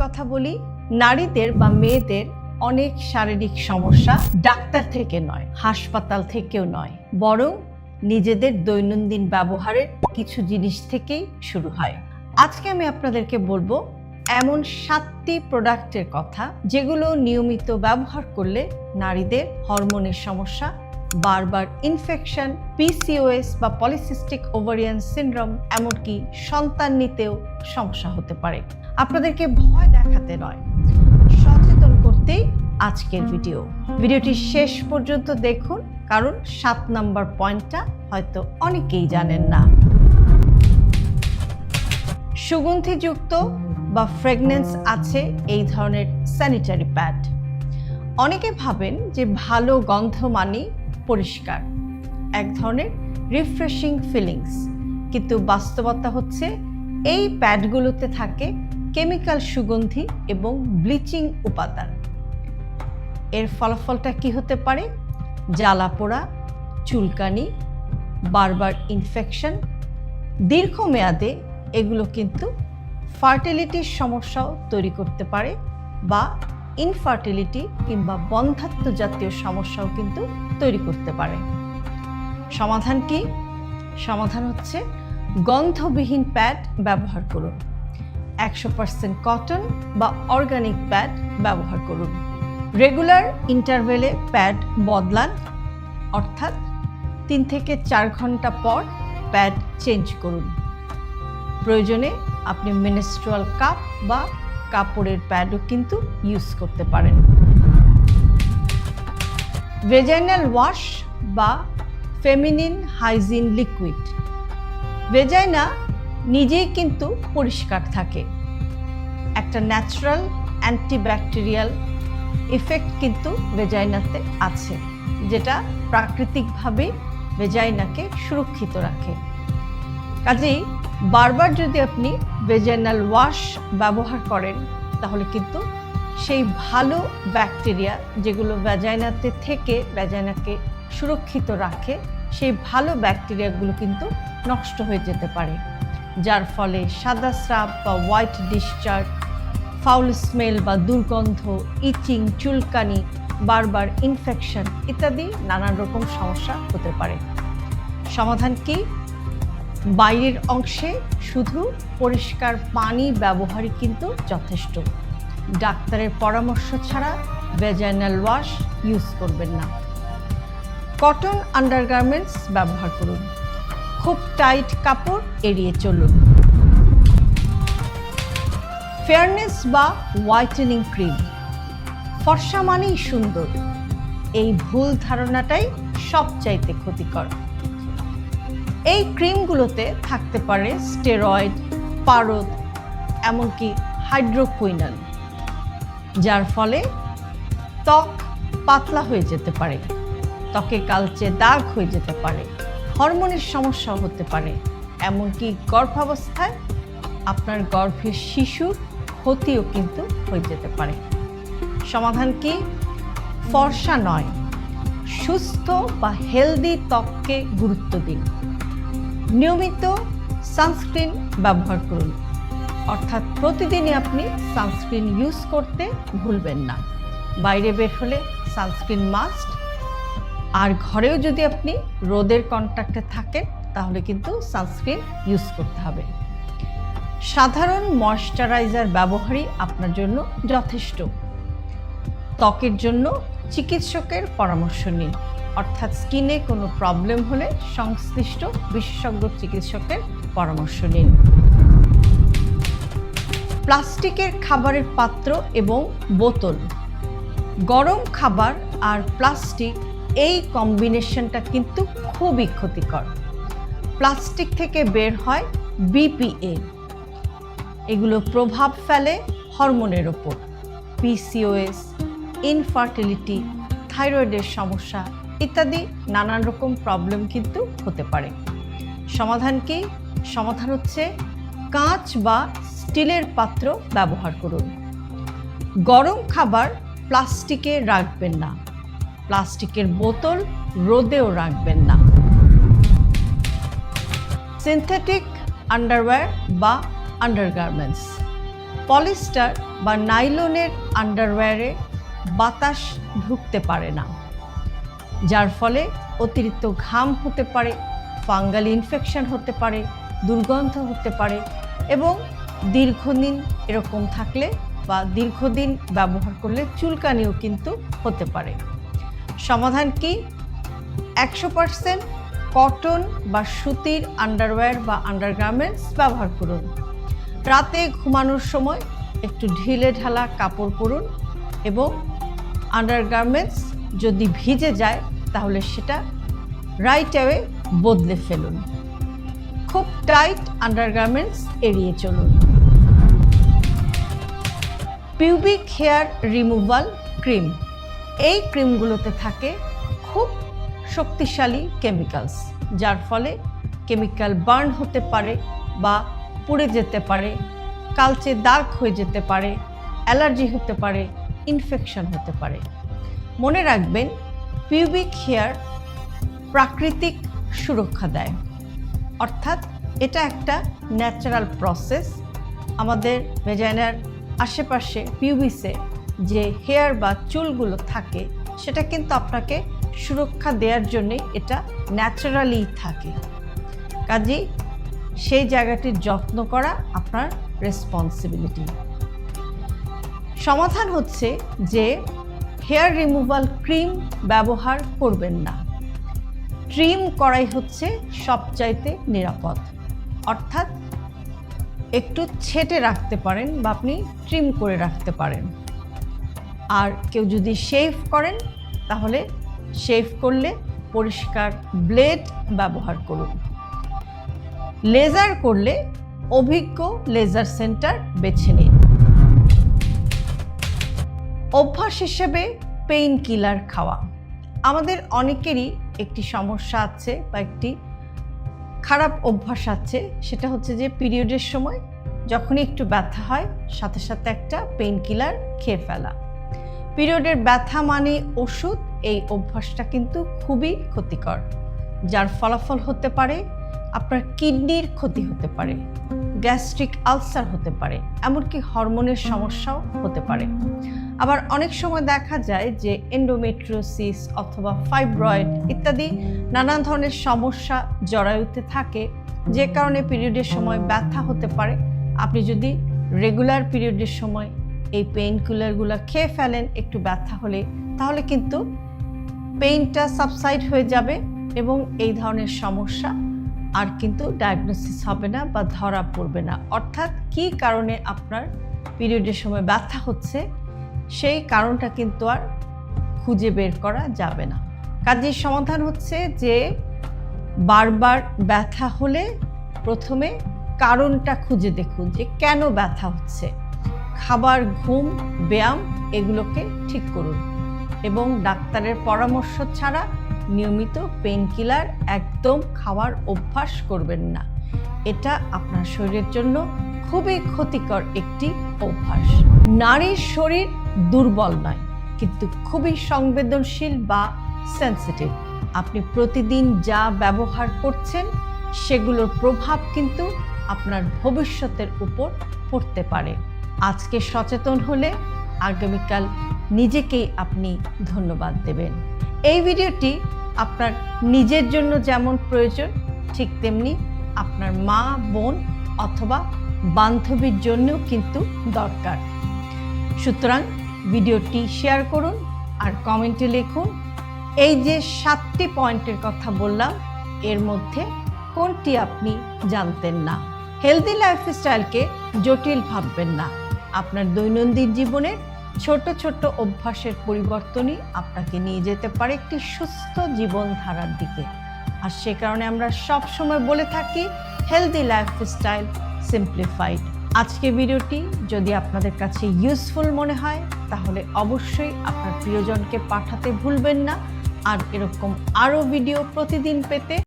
কথা বলি, নারীদের বা মেয়েদের অনেক শারীরিক সমস্যা ডাক্তার থেকে নয়, হাসপাতাল থেকেও নয়, বরং নিজেদের দৈনন্দিন ব্যবহারের কিছু জিনিস থেকেই শুরু হয়। আজকে আমি আপনাদেরকে বলবো এমন 7টি প্রোডাক্টের কথা যেগুলো নিয়মিত ব্যবহার করলে নারীদের হরমোনের সমস্যা, বারবার ইনফেকশন, পিসিওএস বা পলিসিস্টিক ওভারিয়ান সিনড্রোম, এমনকি সন্তান নিতেও সমস্যা হতে পারে। আপনাদেরকে ভয় দেখাতে নয়, সচেতন করতেই আজকের ভিডিওটি শেষ পর্যন্ত দেখুন, কারণ 7 নম্বর পয়েন্টটা হয়তো অনেকেই জানেন না। সুগন্ধিযুক্ত বা ফ্রেগনেন্স আছে এই ধরনের স্যানিটারি প্যাড। অনেকে ভাবেন যে ভালো গন্ধ মানে পরিষ্কার, এক ধরনের রিফ্রেশিং ফিলিংস, কিন্তু বাস্তবতা হচ্ছে এই প্যাডগুলোতে থাকে কেমিক্যাল সুগন্ধি এবং ব্লিচিং উপাদান। এর ফলাফলটা কি হতে পারে? জ্বালাপোড়া, চুলকানি, বারবার ইনফেকশন। দীর্ঘমেয়াদে এগুলো কিন্তু ফার্টিলিটির সমস্যাও তৈরি করতে পারে বা ইনফার্টিলিটি কিংবা বন্ধ্যাত্ব জাতীয় সমস্যাও কিন্তু তৈরি করতে পারে। সমাধান কি? সমাধান হচ্ছে গন্ধবিহীন প্যাড ব্যবহার করুন। 100% কটন বা অর্গানিক প্যাড ব্যবহার করুন। রেগুলার ইন্টারভেলে প্যাড বদলান, অর্থাৎ 3 থেকে 4 ঘন্টা পর প্যাড চেঞ্জ করুন। প্রয়োজনে আপনি মেনস্ট্রুয়াল কাপ বা কাপড়ের প্যাডও কিন্তু ইউজ করতে পারেন। ভেজাইনাল ওয়াশ বা ফেমিনিন হাইজিন লিকুইড। ভেজাইনা নিজেই কিন্তু পরিষ্কার থাকে। একটা ন্যাচারাল অ্যান্টিব্যাকটেরিয়াল ইফেক্ট কিন্তু ভেজাইনাতে আছে, যেটা প্রাকৃতিকভাবে ভেজাইনাকে সুরক্ষিত রাখে। কাজেই বারবার যদি আপনি ভেজাইনাল ওয়াশ ব্যবহার করেন, তাহলে কিন্তু সেই ভালো ব্যাকটেরিয়া যেগুলো ভ্যাজাইনাতে থেকে ভ্যাজাইনাকে সুরক্ষিত রাখে, সেই ভালো ব্যাকটেরিয়াগুলো কিন্তু নষ্ট হয়ে যেতে পারে, যার ফলে সাদা স্রাব বা হোয়াইট ডিসচার্জ, ফাউল স্মেল বা দুর্গন্ধ, ইচিং, চুলকানি, বারবার ইনফেকশন ইত্যাদি নানান রকম সমস্যা হতে পারে। সমাধান কি? বাইরের অংশে শুধু পরিষ্কার পানি ব্যবহারই কিন্তু যথেষ্ট। ডাক্তারের পরামর্শ ছাড়া ভেজাইনাল ওয়াশ ইউজ করবেন না। কটন আন্ডারগার্মেন্টস ব্যবহার করুন। খুব টাইট কাপড় এড়িয়ে চলুন। ফেয়ারনেস বা হোয়াইটেনিং ক্রিম। ফর্সা মানেই সুন্দর, এই ভুল ধারণাটাই সবচাইতে ক্ষতিকর। এই ক্রিমগুলোতে থাকতে পারে স্টেরয়েড, পারদ, এমনকি হাইড্রোকুইনন, যার ফলে ত্বক পাতলা হয়ে যেতে পারে, ত্বকে কালচে দাগ হয়ে যেতে পারে, হরমোনের সমস্যা হতে পারে, এমনকি গর্ভাবস্থায় আপনার গর্ভের শিশুর ক্ষতিও কিন্তু হয়ে যেতে পারে। সমাধান কি? ফর্সা নয়, সুস্থ বা হেলদি ত্বককে গুরুত্ব দিন। নিয়মিত সানস্ক্রিন ব্যবহার করুন, অর্থাৎ প্রতিদিনই আপনি সানস্ক্রিন ইউজ করতে ভুলবেন না। বাইরে বের হলে সানস্ক্রিন মাস্ট, আর ঘরেও যদি আপনি রোদের কন্ট্যাক্টে থাকেন তাহলে কিন্তু সানস্ক্রিন ইউজ করতে হবে। সাধারণ ময়শ্চারাইজার ব্যবহারই আপনার জন্য যথেষ্ট। ত্বকের জন্য চিকিৎসকের পরামর্শ নিন, অর্থাৎ স্কিনে কোনো প্রবলেম হলে সংশ্লিষ্ট বিশেষজ্ঞ চিকিৎসকের পরামর্শ নিন। প্লাস্টিকের খাবারের পাত্র এবং বোতল। গরম খাবার আর প্লাস্টিক, এই কম্বিনেশনটা কিন্তু খুবই ক্ষতিকর। প্লাস্টিক থেকে বের হয় বিপিএ, এগুলো প্রভাব ফেলে হরমোনের ওপর। পিসিওএস, ইনফার্টিলিটি, থাইরয়েডের সমস্যা ইত্যাদি নানান রকম প্রবলেম কিন্তু হতে পারে। সমাধান কি? সমাধান হচ্ছে কাঁচ বা স্টিলের পাত্র ব্যবহার করুন। গরম খাবার প্লাস্টিকে রাখবেন না, প্লাস্টিকের বোতল রোদেও রাখবেন না। সিনথেটিক আন্ডারওয়্যার বা আন্ডারগার্মেন্টস। পলিস্টার বা নাইলনের আন্ডারওয়্যারে বাতাস ঢুকতে পারে না, যার ফলে অতিরিক্ত ঘাম হতে পারে, ফাঙ্গাল ইনফেকশন হতে পারে, দুর্গন্ধ হতে পারে এবং দীর্ঘদিন এরকম থাকলে বা দীর্ঘদিন ব্যবহার করলে চুলকানিও কিন্তু হতে পারে। সমাধান কি? 100% কটন বা সুতির আন্ডারওয়্যার বা আন্ডারগার্মেন্টস ব্যবহার করুন। রাতে ঘুমানোর সময় একটু ঢিলে ঢালা কাপড় পরুন এবং আন্ডারগার্মেন্টস যদি ভিজে যায় তাহলে সেটা রাইট অ্যাওয়ে বদলে ফেলুন। খুব টাইট আন্ডারগার্মেন্টস এড়িয়ে চলুন। পিউবিক হেয়ার রিমুভাল ক্রিম, এই ক্রিমগুলোতে থাকে খুব শক্তিশালী কেমিক্যালস, যার ফলে কেমিক্যাল বার্ন হতে পারে বা পুড়ে যেতে পারে, কালচে দাগ হয়ে যেতে পারে, অ্যালার্জি হতে পারে, ইনফেকশন হতে পারে। মনে রাখবেন, পিউবিক হেয়ার প্রাকৃতিক সুরক্ষা দেয়, অর্থাৎ এটা একটা ন্যাচারাল প্রসেস। আমাদের ভেজাইনার আশেপাশে পিউবিসে যে হেয়ার বা চুলগুলো থাকে সেটা কিন্তু আপনাকে সুরক্ষা দেওয়ার জন্যে এটা ন্যাচারালি থাকে। কাজেই সেই জায়গাটির যত্ন করা আপনার রেসপন্সিবিলিটি। সমাধান হচ্ছে যে হেয়ার রিমুভাল ক্রিম ব্যবহার করবেন না। ট্রিম করাই হচ্ছে সবচাইতে নিরাপদ, অর্থাৎ একটু ছেটে রাখতে পারেন বা আপনি ট্রিম করে রাখতে পারেন। আর কেউ যদি শেভ করেন তাহলে শেভ করলে পরিষ্কার ব্লেড ব্যবহার করুন। লেজার করলে অভিজ্ঞ লেজার সেন্টার বেছে নিন। অভ্যাস হিসেবে পেইন কিলার খাওয়া। আমাদের অনেকেরই একটি সমস্যা আছে বা একটি খারাপ অভ্যাস আছে, সেটা হচ্ছে যে পিরিয়ডের সময় যখনই একটু ব্যথা হয় সাথে সাথে একটা পেইন কিলার খেয়ে ফেলা। পিরিয়ডের ব্যথা মানে ওষুধ, এই অভ্যাসটা কিন্তু খুবই ক্ষতিকর, যার ফলাফল হতে পারে আপনার কিডনির ক্ষতি হতে পারে, গ্যাস্ট্রিক আলসার হতে পারে, এমনকি হরমোনের সমস্যাও হতে পারে। আবার অনেক সময় দেখা যায় যে এন্ডোমেট্রিওসিস অথবা ফাইব্রয়েড ইত্যাদি নানান ধরনের সমস্যা জরায়ুতে থাকে, যে কারণে পিরিয়ডের সময় ব্যথা হতে পারে। আপনি যদি রেগুলার পিরিয়ডের সময় এই পেইন কিলারগুলো খেয়ে ফেলেন একটু ব্যথা হলে, তাহলে কিন্তু পেইনটা সাবসাইড হয়ে যাবে এবং এই ধরনের সমস্যা আর কিন্তু ডায়াগনোসিস হবে না বা ধরা পড়বে না। অর্থাৎ কী কারণে আপনার পিরিয়ডের সময় ব্যথা হচ্ছে সেই কারণটা কিন্তু আর খুঁজে বের করা যাবে না। কাজের সমাধান হচ্ছে যে বারবার ব্যথা হলে প্রথমে কারণটা খুঁজে দেখুন যে কেন ব্যথা হচ্ছে। খাবার, ঘুম, ব্যায়াম এগুলোকে ঠিক করুন এবং ডাক্তারের পরামর্শ ছাড়া নিয়মিত পেইন কিলার একদম খাওয়ার অভ্যাস করবেন না। এটা আপনার শরীরের জন্য খুবই ক্ষতিকর একটি অভ্যাস। নারীর শরীর দুর্বল নয়, কিন্তু খুবই সংবেদনশীল বা সেন্সিটিভ। আপনি প্রতিদিন যা ব্যবহার করছেন সেগুলোর প্রভাব কিন্তু আপনার ভবিষ্যতের উপর পড়তে পারে। আজকে সচেতন হলে আগামীকাল নিজেকেই আপনি ধন্যবাদ দেবেন। এই ভিডিওটি আপনার নিজের জন্য যেমন প্রয়োজন, ঠিক তেমনি আপনার মা, বোন অথবা বান্ধবীর জন্যও কিন্তু দরকার। সুতরাং ভিডিওটি শেয়ার করুন আর কমেন্টে লিখুন এই যে 7টি পয়েন্টের কথা বললাম এর মধ্যে কোনটি আপনি জানতেন না। হেলদি লাইফস্টাইলকে জটিল ভাববেন না। আপনার দৈনন্দিন জীবনের ছোট ছোট অভ্যাসের পরিবর্তনই আপনাকে নিয়ে যেতে পারে একটি সুস্থ জীবনধারার দিকে। আর সে কারণে আমরা সব সময় বলে থাকি হেলদি লাইফস্টাইল সিম্পলিফাইড। আজকের ভিডিওটি যদি আপনাদের কাছে ইউজফুল মনে হয় তাহলে অবশ্যই আপনার প্রিয়জনকে পাঠাতে ভুলবেন না। আর এরকম আরও ভিডিও প্রতিদিন পেতে